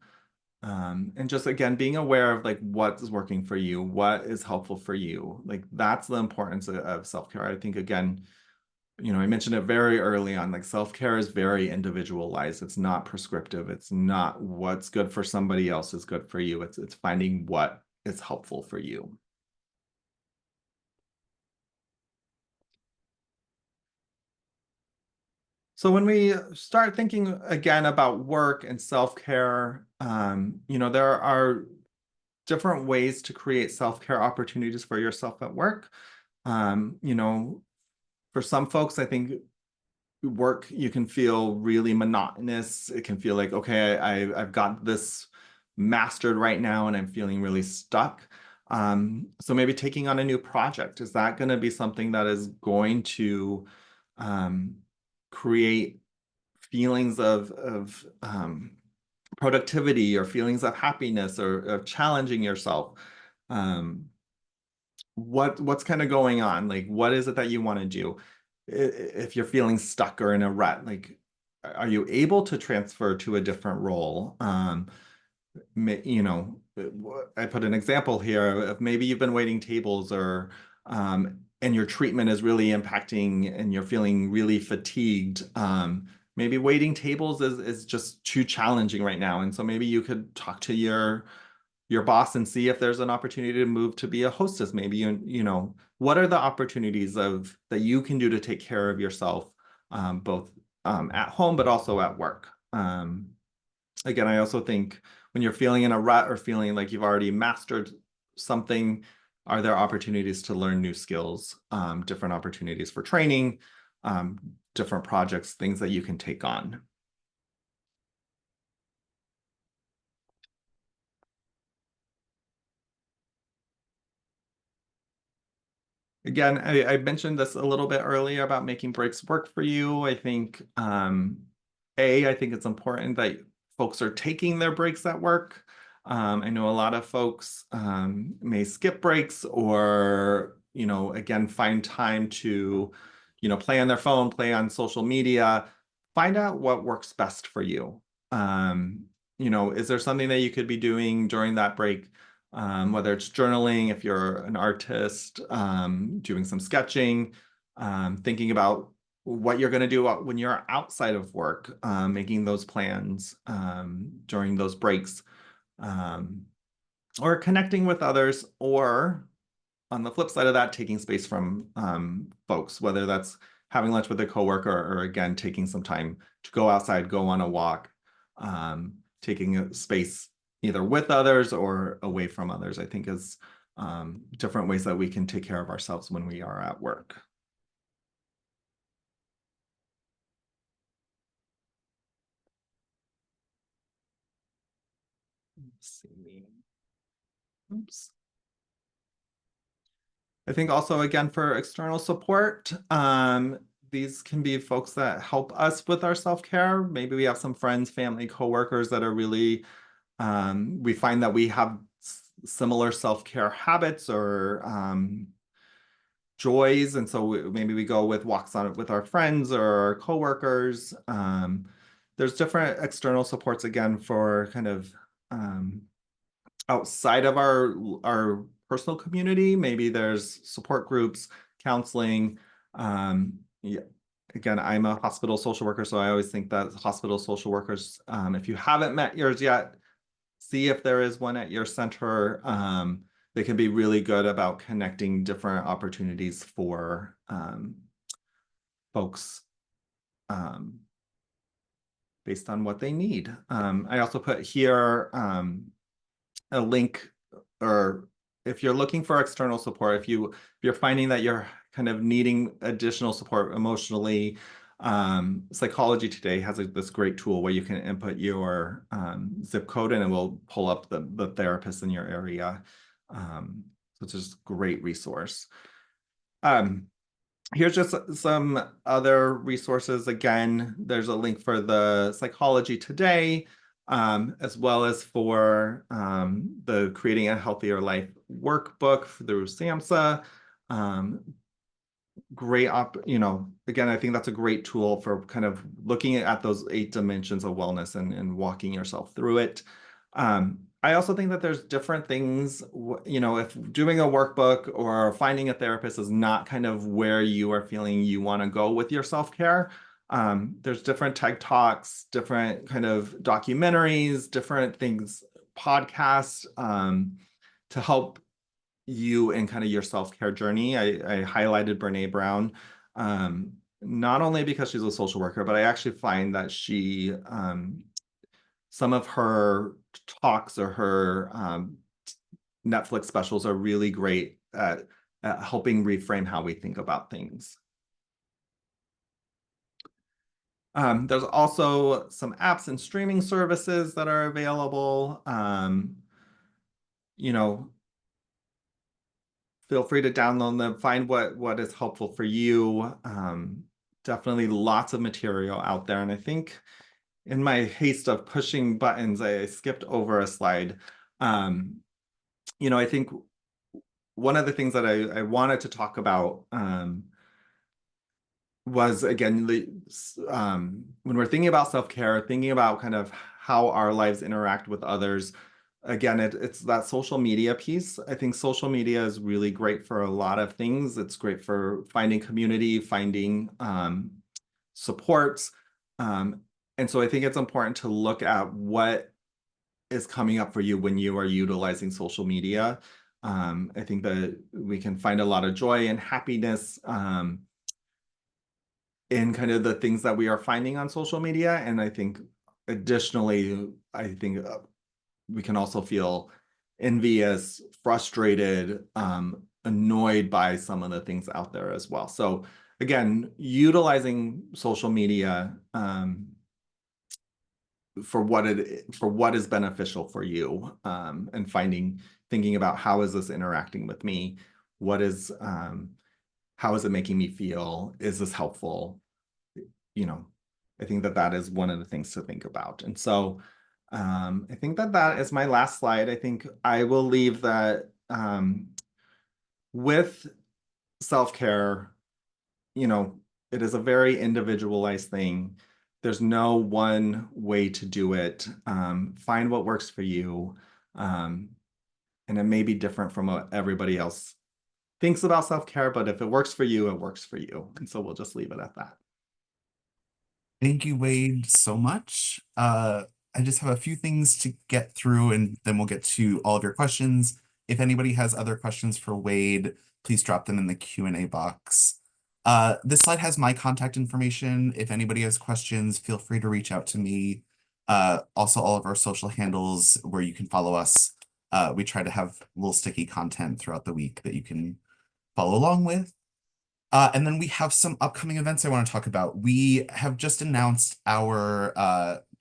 And just again, being aware of like what is working for you, what is helpful for you. Like that's the importance of self-care. I think again, I mentioned it very early on, like self-care is very individualized. It's not prescriptive. It's not what's good for somebody else is good for you. It's finding what is helpful for you. So when we start thinking again about work and self-care, there are different ways to create self-care opportunities for yourself at work. For some folks, I think work, you can feel really monotonous. It can feel like, okay, I've got this mastered right now and I'm feeling really stuck. So maybe taking on a new project, is that going to be something that is going to um, create feelings of productivity or feelings of happiness or of challenging yourself? What's kind of going on? Like, what is it that you want to do? If you're feeling stuck or in a rut, like, are you able to transfer to a different role? I put an example here of maybe you've been waiting tables or and your treatment is really impacting and you're feeling really fatigued. Maybe waiting tables is just too challenging right now. And so maybe you could talk to your boss and see if there's an opportunity to move to be a hostess. Maybe what are the opportunities that you can do to take care of yourself, both at home but also at work. Again, I also think when you're feeling in a rut or feeling like you've already mastered something, are there opportunities to learn new skills, different opportunities for training, different projects, things that you can take on. Again, I mentioned this a little bit earlier about making breaks work for you. I think, I think it's important that folks are taking their breaks at work. I know a lot of folks may skip breaks or, again, find time to, play on their phone, play on social media. Find out what works best for you. Is there something that you could be doing during that break? Whether it's journaling, if you're an artist, doing some sketching, thinking about what you're going to do when you're outside of work, making those plans during those breaks, or connecting with others, or on the flip side of that, taking space from folks, whether that's having lunch with a coworker or again, taking some time to go outside, go on a walk, taking a space either with others or away from others, I think is different ways that we can take care of ourselves when we are at work. Let's see. Oops. I think also, again, for external support, these can be folks that help us with our self-care. Maybe we have some friends, family, coworkers that are really, we find that we have similar self-care habits or joys. And so maybe we go with walks on with our friends or our coworkers. There's different external supports, again, for kind of outside of our personal community. Maybe there's support groups, counseling. Yeah. Again, I'm a hospital social worker, so I always think that hospital social workers, if you haven't met yours yet, see if there is one at your center. They can be really good about connecting different opportunities for folks based on what they need. I also put here a link, or if you're looking for external support, if you're finding that you're kind of needing additional support emotionally, Psychology Today has this great tool where you can input your zip code and it will pull up the therapist in your area. So it's just a great resource. Here's just some other resources. Again, there's a link for the Psychology Today, as well as for the Creating a Healthier Life workbook through SAMHSA. Great again, I think that's a great tool for kind of looking at those 8 dimensions of wellness and walking yourself through it. I also think that there's different things, if doing a workbook or finding a therapist is not kind of where you are feeling you want to go with your self-care. There's different TED Talks, different kind of documentaries, different things, podcasts, to help you in kind of your self-care journey. I highlighted Brene Brown, not only because she's a social worker, but I actually find that she, some of her talks or her Netflix specials are really great at helping reframe how we think about things. There's also some apps and streaming services that are available. Feel free to download them, find what is helpful for you. Definitely lots of material out there. And I think in my haste of pushing buttons, I skipped over a slide. I think one of the things that I wanted to talk about was, again, when we're thinking about self-care, thinking about kind of how our lives interact with others, again, it's that social media piece. I think social media is really great for a lot of things. It's great for finding community, finding supports. And so I think it's important to look at what is coming up for you when you are utilizing social media. I think that we can find a lot of joy and happiness in kind of the things that we are finding on social media. And I think additionally, we can also feel envious, frustrated, annoyed by some of the things out there as well. So again, utilizing social media for what is beneficial for you, and thinking about how is this interacting with me? What is how is it making me feel? Is this helpful? You know, I think that that is one of the things to think about. And so I think that that is my last slide. I think I will leave that with self-care, you know, it is a very individualized thing. There's no one way to do it. Find what works for you. And it may be different from what everybody else thinks about self-care, but if it works for you, it works for you. And so we'll just leave it at that. Thank you, Wade, so much. I just have a few things to get through and then we'll get to all of your questions. If anybody has other questions for Wade, please drop them in the Q&A box. This slide has my contact information. If anybody has questions, feel free to reach out to me. Also, all of our social handles where you can follow us. We try to have little sticky content throughout the week that you can follow along with. And then we have some upcoming events I want to talk about. We have just announced our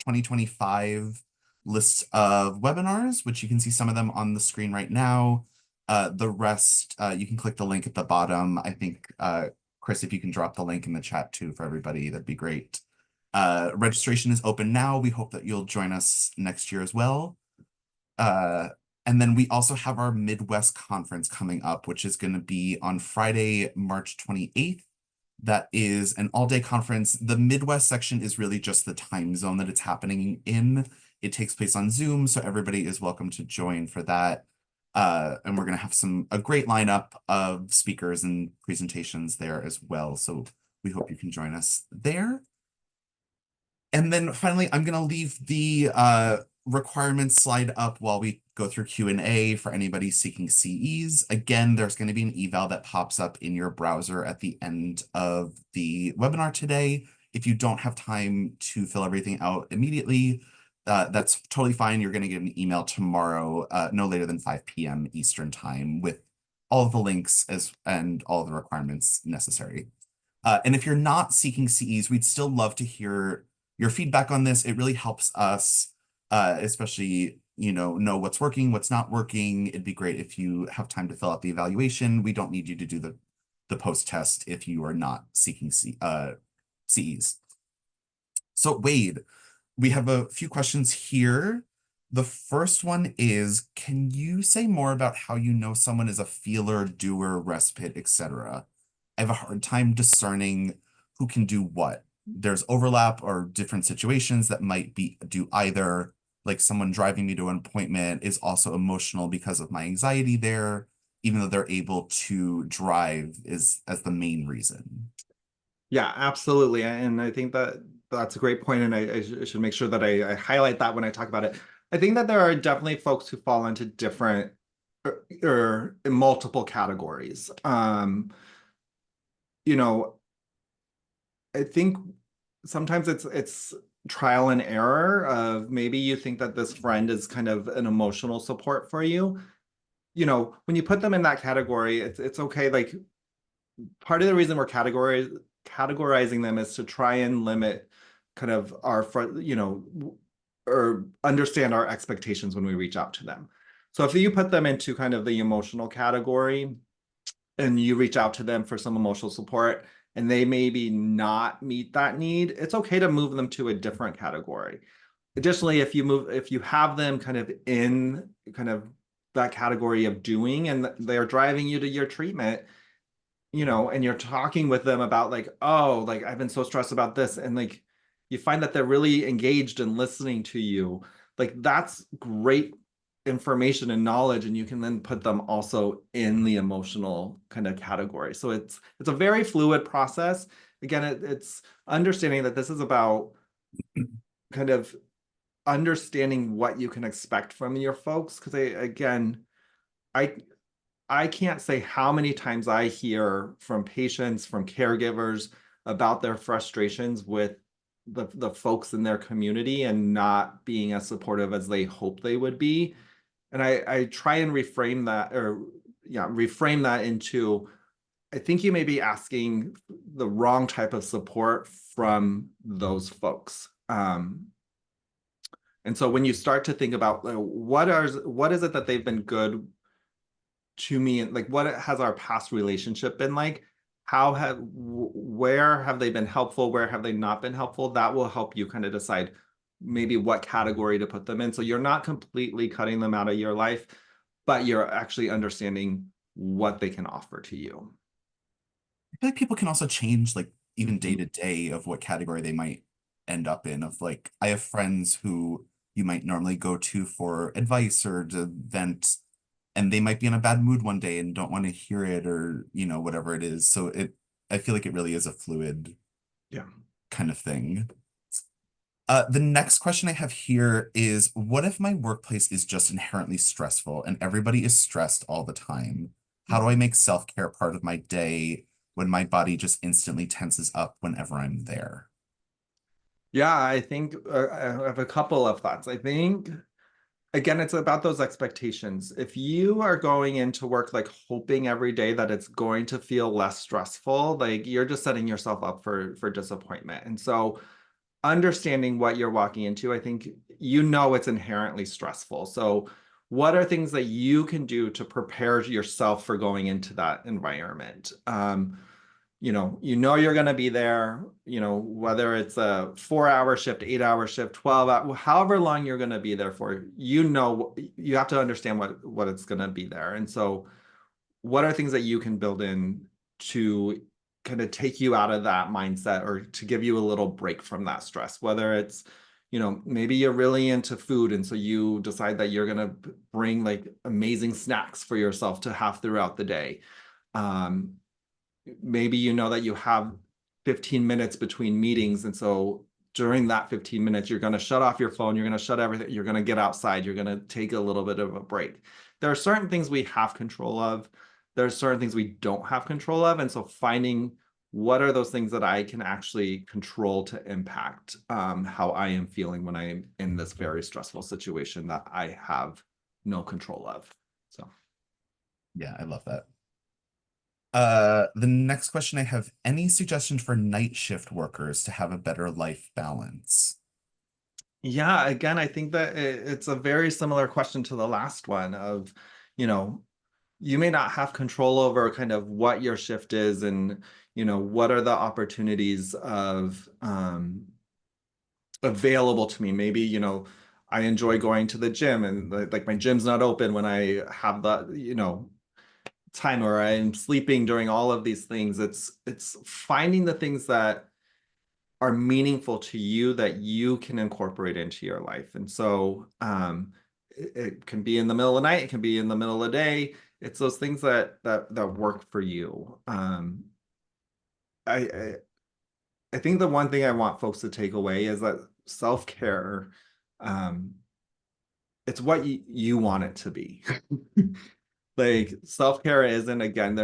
2025 list of webinars, which you can see some of them on the screen right now. The rest, you can click the link at the bottom. I think, Chris, if you can drop the link in the chat too for everybody, that'd be great. Registration is open now. We hope that you'll join us next year as well. And then we also have our Midwest conference coming up, which is going to be on Friday, March 28th. That is an all-day conference. The Midwest section is really just the time zone that it's happening in. It takes place on Zoom, so everybody is welcome to join for that. And we're going to have a great lineup of speakers and presentations there as well. So we hope you can join us there. And then finally, I'm going to leave the requirements slide up while we go through Q&A for anybody seeking CEs. Again, there's going to be an eval that pops up in your browser at the end of the webinar today. If you don't have time to fill everything out immediately, that's totally fine. You're going to get an email tomorrow, no later than 5 p.m. Eastern time with all of the links and all of the requirements necessary. And if you're not seeking CEs, we'd still love to hear your feedback on this. It really helps us, especially, know what's working, what's not working. It'd be great if you have time to fill out the evaluation. We don't need you to do the post-test if you are not seeking CEs. So Wade, we have a few questions here. The first one is, can you say more about how you know someone is a feeler, doer, respite, etc.? I have a hard time discerning who can do what. There's overlap or different situations that might do either. Like someone driving me to an appointment is also emotional because of my anxiety there, even though they're able to drive as the main reason. Yeah, absolutely. And I think that that's a great point, and I should make sure that I highlight that when I talk about it. I think that there are definitely folks who fall into different or in multiple categories. I think sometimes it's trial and error of maybe you think that this friend is kind of an emotional support for you. When you put them in that category, it's okay. Like part of the reason we're categorizing them is to try and limit kind of our or understand our expectations when we reach out to them. So if you put them into kind of the emotional category and you reach out to them for some emotional support and they maybe not meet that need, it's okay to move them to a different category. Additionally, if you have them kind of in kind of that category of doing and they're driving you to your treatment, and you're talking with them about like, oh, like I've been so stressed about this, and like you find that they're really engaged and listening to you, like that's great information and knowledge, and you can then put them also in the emotional kind of category. So it's a very fluid process. Again, it's understanding that this is about kind of understanding what you can expect from your folks, because I can't say how many times I hear from patients, from caregivers about their frustrations with the folks in their community and not being as supportive as they hope they would be. And I try and reframe that into, I think you may be asking the wrong type of support from those folks. And so when you start to think about what is it that they've been good to me, and like what has our past relationship been like, where have they been helpful? Where have they not been helpful? That will help you kind of decide maybe what category to put them in. So you're not completely cutting them out of your life, but you're actually understanding what they can offer to you. I feel like people can also change like even day to day of what category they might end up in. Of like, I have friends who you might normally go to for advice or to vent, and they might be in a bad mood one day and don't want to hear it or, whatever it is. So I feel like it really is a fluid Yeah. kind of thing. The next question I have here is, what if my workplace is just inherently stressful and everybody is stressed all the time? How do I make self-care part of my day when my body just instantly tenses up whenever I'm there? Yeah, I think I have a couple of thoughts. I think, again, it's about those expectations. If you are going into work like hoping every day that it's going to feel less stressful, like you're just setting yourself up for disappointment. And so understanding what you're walking into, I think it's inherently stressful. So what are things that you can do to prepare yourself for going into that environment? You're going to be there, whether it's a 4-hour shift, 8-hour shift, 12 hour, however long you're going to be there for, you have to understand what it's going to be there. And so what are things that you can build in to kind of take you out of that mindset or to give you a little break from that stress, whether it's maybe you're really into food and so you decide that you're going to bring like amazing snacks for yourself to have throughout the day. um, Maybe that you have 15 minutes between meetings. And so during that 15 minutes, you're going to shut off your phone, you're going to shut everything, you're going to get outside, you're going to take a little bit of a break. There are certain things we have control of. There are certain things we don't have control of. And so finding what are those things that I can actually control to impact how I am feeling when I am in this very stressful situation that I have no control of. So. Yeah, I love that. The next question I have, any suggestions for night shift workers to have a better life balance? Yeah, again, I think that it's a very similar question to the last one of, you know, you may not have control over kind of what your shift is and, what are the opportunities of available to me. Maybe, I enjoy going to the gym and like my gym's not open when I have the, time or I'm sleeping during all of these things. It's finding the things that are meaningful to you that you can incorporate into your life. And so it can be in the middle of the night, it can be in the middle of the day. It's those things that work for you. I I think the one thing I want folks to take away is that self-care, um, it's what you want it to be. Like self-care isn't, again,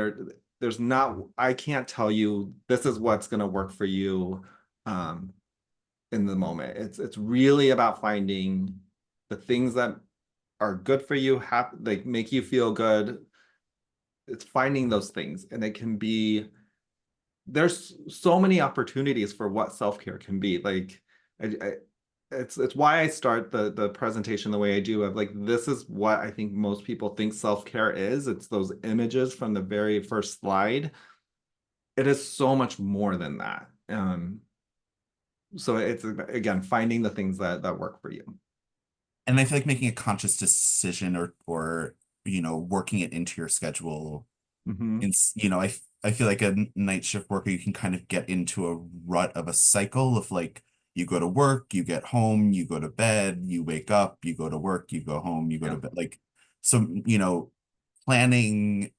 there's not, I can't tell you this is what's going to work for you. Um, in the moment. It's really about finding the things that are good for you, like make you feel good. It's finding those things, and it can be there's so many opportunities for what self-care can be. Like, it's why I start the presentation the way I do. Of like, this is what I think most people think self-care is. It's those images from the very first slide. It is so much more than that. So it's, again, finding the things that work for you. And I feel like making a conscious decision or working it into your schedule. Hmm. And I feel like a night shift worker, you can kind of get into a rut of a cycle of like you go to work, you get home, you go to bed, you wake up, you go to work, you go home, you go to Yeah. bed. Like, so, planning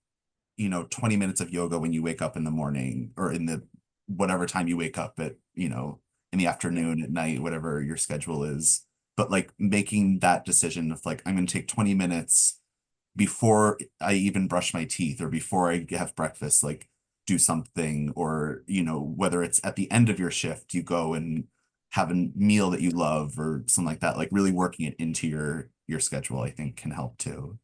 20 minutes of yoga when you wake up in the morning or in the whatever time you wake up at, in the Yeah. afternoon, at night, whatever your schedule is. But like making that decision of like, I'm going to take 20 minutes before I even brush my teeth or before I have breakfast, like do something, or, whether it's at the end of your shift, you go and have a meal that you love or something like that, like really working it into your schedule, I think can help too.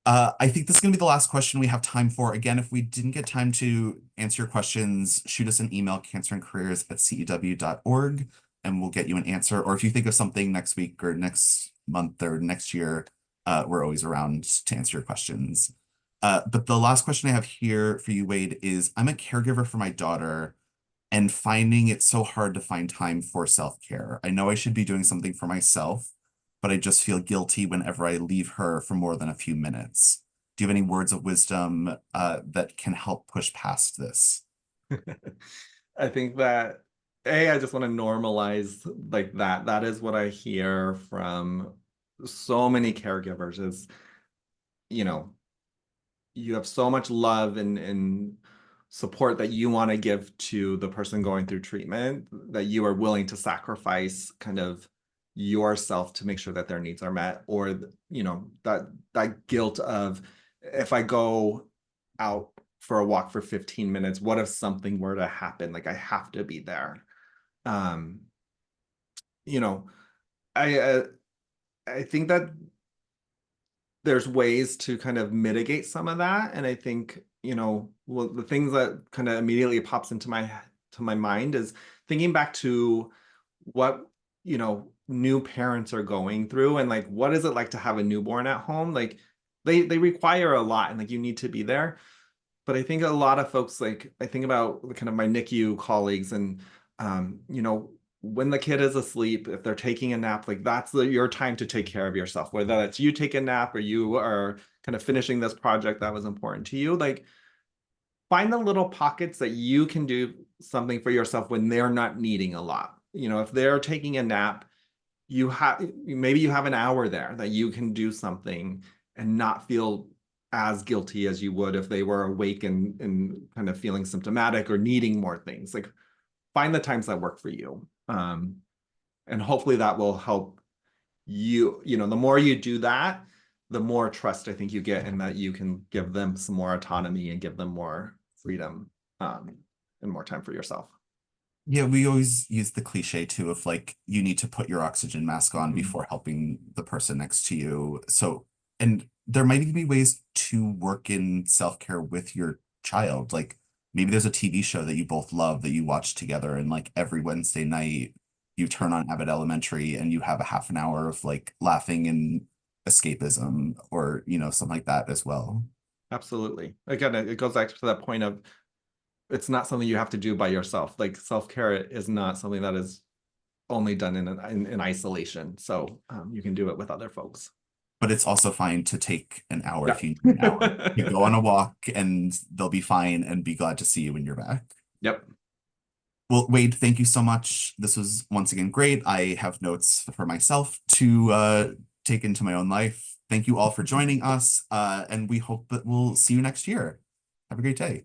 I think this is going to be the last question we have time for. Again, if we didn't get time to answer your questions, shoot us an email, cancerandcareers@cew.org, and we'll get you an answer. Or if you think of something next week or next month or next year, we're always around to answer your questions. But the last question I have here for you, Wade, is I'm a caregiver for my daughter and finding it so hard to find time for self-care. I know I should be doing something for myself, but I just feel guilty whenever I leave her for more than a few minutes. Do you have any words of wisdom that can help push past this? I think that I just want to normalize like that. That is what I hear from so many caregivers is, you know, you have so much love and support that you want to give to the person going through treatment that you are willing to sacrifice kind of yourself to make sure that their needs are met, or that guilt of, if I go out for a walk for 15 minutes, what if something were to happen? Like I have to be there. Um, you know, I think that there's ways to kind of mitigate some of that. And I think, well, the things that kind of immediately pops into my mind is thinking back to what, new parents are going through, and like what is it like to have a newborn at home? Like they require a lot, and like you need to be there. But I think a lot of folks, like I think about kind of my NICU colleagues, and when the kid is asleep, if they're taking a nap, like that's your time to take care of yourself, whether that's you take a nap or you are kind of finishing this project that was important to you. Like find the little pockets that you can do something for yourself when they're not needing a lot. If they're taking a nap, maybe you have an hour there that you can do something and not feel as guilty as you would if they were awake and kind of feeling symptomatic or needing more things. Like find the times that work for you. And hopefully that will help you. The more you do that, the more trust I think you get, and that you can give them some more autonomy and give them more freedom, and more time for yourself. Yeah, we always use the cliche too of like you need to put your oxygen mask on Mhm. before helping the person next to you. So, and there might even be ways to work in self-care with your child. Like maybe there's a TV show that you both love that you watch together, and like every Wednesday night you turn on Abbott Elementary and you have a half an hour of like laughing and escapism, or something like that as well. Absolutely. Again, it goes back to that point of it's not something you have to do by yourself. Like self-care is not something that is only done in isolation. So you can do it with other folks. But it's also fine to take an hour Yeah. if you need an hour. You go on a walk and they'll be fine and be glad to see you when you're back. Yep. Well, Wade, thank you so much. This was once again great. I have notes for myself to take into my own life. Thank you all for joining us, and we hope that we'll see you next year. Have a great day.